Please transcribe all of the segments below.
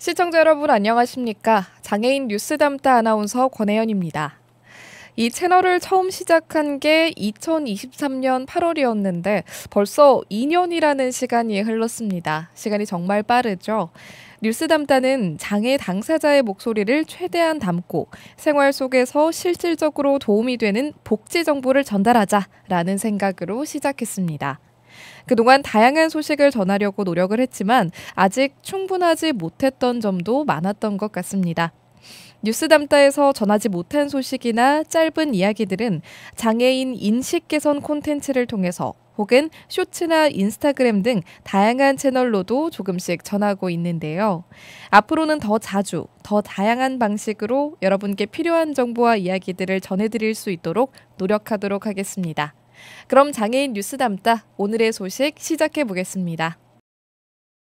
시청자 여러분 안녕하십니까? 장애인 뉴스 담다 아나운서 권혜연입니다. 이 채널을 처음 시작한 게 2023년 8월이었는데 벌써 2년이라는 시간이 흘렀습니다. 시간이 정말 빠르죠? 뉴스 담다는 장애 당사자의 목소리를 최대한 담고 생활 속에서 실질적으로 도움이 되는 복지 정보를 전달하자라는 생각으로 시작했습니다. 그동안 다양한 소식을 전하려고 노력을 했지만 아직 충분하지 못했던 점도 많았던 것 같습니다. 뉴스 담다에서 전하지 못한 소식이나 짧은 이야기들은 장애인 인식 개선 콘텐츠를 통해서 혹은 쇼츠나 인스타그램 등 다양한 채널로도 조금씩 전하고 있는데요. 앞으로는 더 자주, 더 다양한 방식으로 여러분께 필요한 정보와 이야기들을 전해드릴 수 있도록 노력하도록 하겠습니다. 그럼 장애인 뉴스 담다 오늘의 소식 시작해 보겠습니다.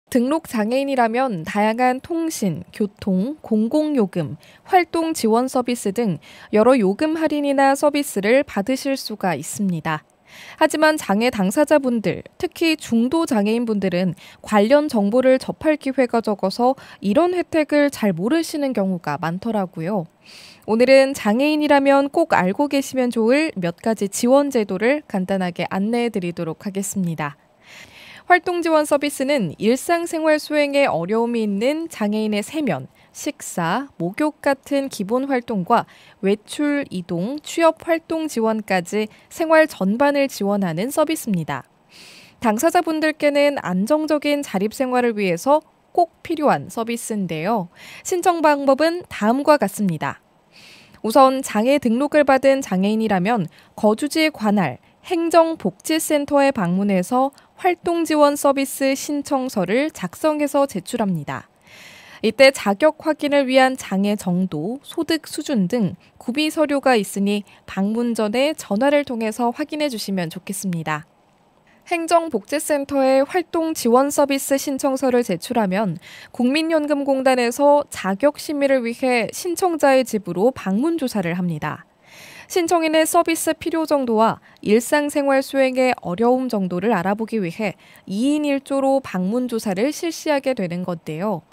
등록 장애인이라면 다양한 통신, 교통, 공공요금, 활동 지원 서비스 등 여러 요금 할인이나 서비스를 받으실 수가 있습니다. 하지만 장애 당사자분들, 특히 중도 장애인분들은 관련 정보를 접할 기회가 적어서 이런 혜택을 잘 모르시는 경우가 많더라고요. 오늘은 장애인이라면 꼭 알고 계시면 좋을 몇 가지 지원 제도를 간단하게 안내해 드리도록 하겠습니다. 활동 지원 서비스는 일상생활 수행에 어려움이 있는 장애인의 세면, 식사, 목욕 같은 기본 활동과 외출, 이동, 취업 활동 지원까지 생활 전반을 지원하는 서비스입니다. 당사자분들께는 안정적인 자립생활을 위해서 꼭 필요한 서비스인데요. 신청 방법은 다음과 같습니다. 우선 장애 등록을 받은 장애인이라면 거주지 관할 행정복지센터에 방문해서 활동지원 서비스 신청서를 작성해서 제출합니다. 이때 자격 확인을 위한 장애 정도, 소득 수준 등 구비 서류가 있으니 방문 전에 전화를 통해서 확인해 주시면 좋겠습니다. 행정복지센터에 활동 지원 서비스 신청서를 제출하면 국민연금공단에서 자격 심의를 위해 신청자의 집으로 방문 조사를 합니다. 신청인의 서비스 필요 정도와 일상생활 수행의 어려움 정도를 알아보기 위해 2인 1조로 방문 조사를 실시하게 되는 건데요.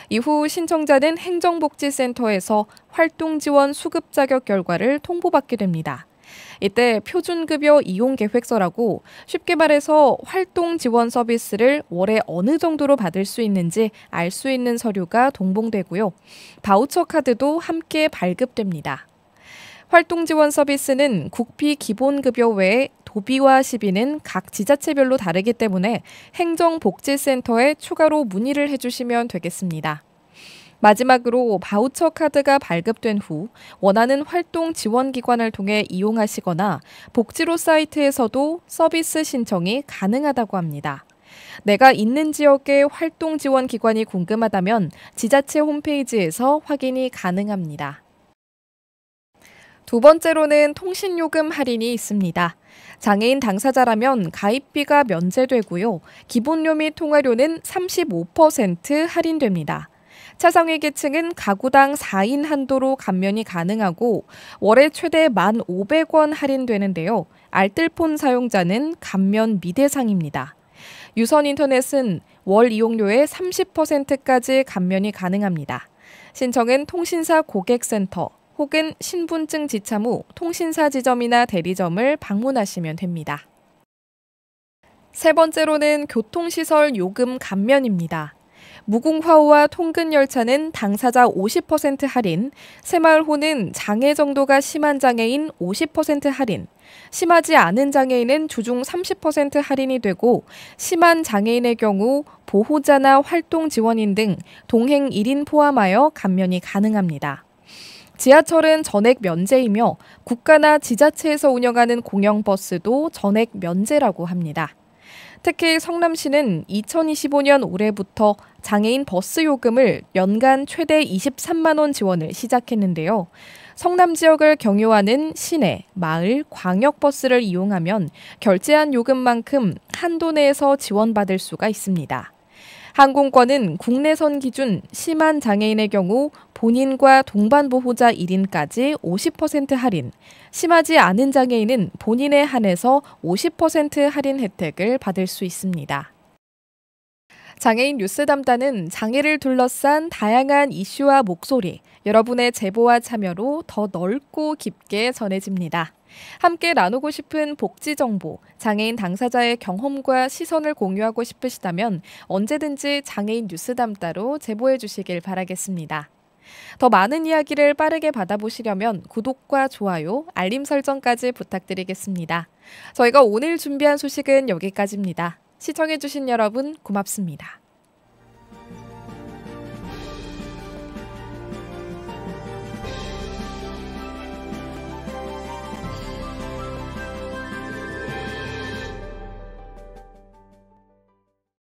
이후 신청자는 행정복지센터에서 활동 지원 수급 자격 결과를 통보받게 됩니다. 이때 표준급여 이용 계획서라고 쉽게 말해서 활동 지원 서비스를 월에 어느 정도로 받을 수 있는지 알 수 있는 서류가 동봉되고요. 바우처 카드도 함께 발급됩니다. 활동 지원 서비스는 국비 기본급여 외에 도비와 시비는 각 지자체별로 다르기 때문에 행정복지센터에 추가로 문의를 해주시면 되겠습니다. 마지막으로 바우처 카드가 발급된 후 원하는 활동 지원 기관을 통해 이용하시거나 복지로 사이트에서도 서비스 신청이 가능하다고 합니다. 내가 있는 지역의 활동 지원 기관이 궁금하다면 지자체 홈페이지에서 확인이 가능합니다. 두 번째로는 통신요금 할인이 있습니다. 장애인 당사자라면 가입비가 면제되고요. 기본료 및 통화료는 35% 할인됩니다. 차상위 계층은 가구당 4인 한도로 감면이 가능하고 월에 최대 1,500원 할인되는데요. 알뜰폰 사용자는 감면 미대상입니다. 유선 인터넷은 월 이용료의 30%까지 감면이 가능합니다. 신청은 통신사 고객센터 혹은 신분증 지참 후 통신사 지점이나 대리점을 방문하시면 됩니다. 세 번째로는 교통시설 요금 감면입니다. 무궁화호와 통근열차는 당사자 50% 할인, 새마을호는 장애 정도가 심한 장애인 50% 할인, 심하지 않은 장애인은 주중 30% 할인이 되고 심한 장애인의 경우 보호자나 활동 지원인 등 동행 1인 포함하여 감면이 가능합니다. 지하철은 전액 면제이며 국가나 지자체에서 운영하는 공영버스도 전액 면제라고 합니다. 특히 성남시는 2025년 올해부터 장애인 버스 요금을 연간 최대 23만 원 지원을 시작했는데요. 성남 지역을 경유하는 시내, 마을, 광역버스를 이용하면 결제한 요금만큼 한도 내에서 지원받을 수가 있습니다. 항공권은 국내선 기준 심한 장애인의 경우 본인과 동반 보호자 1인까지 50% 할인, 심하지 않은 장애인은 본인에 한해서 50% 할인 혜택을 받을 수 있습니다. 장애인 뉴스 담다는 장애를 둘러싼 다양한 이슈와 목소리, 여러분의 제보와 참여로 더 넓고 깊게 전해집니다. 함께 나누고 싶은 복지 정보, 장애인 당사자의 경험과 시선을 공유하고 싶으시다면 언제든지 장애인 뉴스 담다로 제보해 주시길 바라겠습니다. 더 많은 이야기를 빠르게 받아보시려면 구독과 좋아요, 알림 설정까지 부탁드리겠습니다. 저희가 오늘 준비한 소식은 여기까지입니다. 시청해주신 여러분 고맙습니다.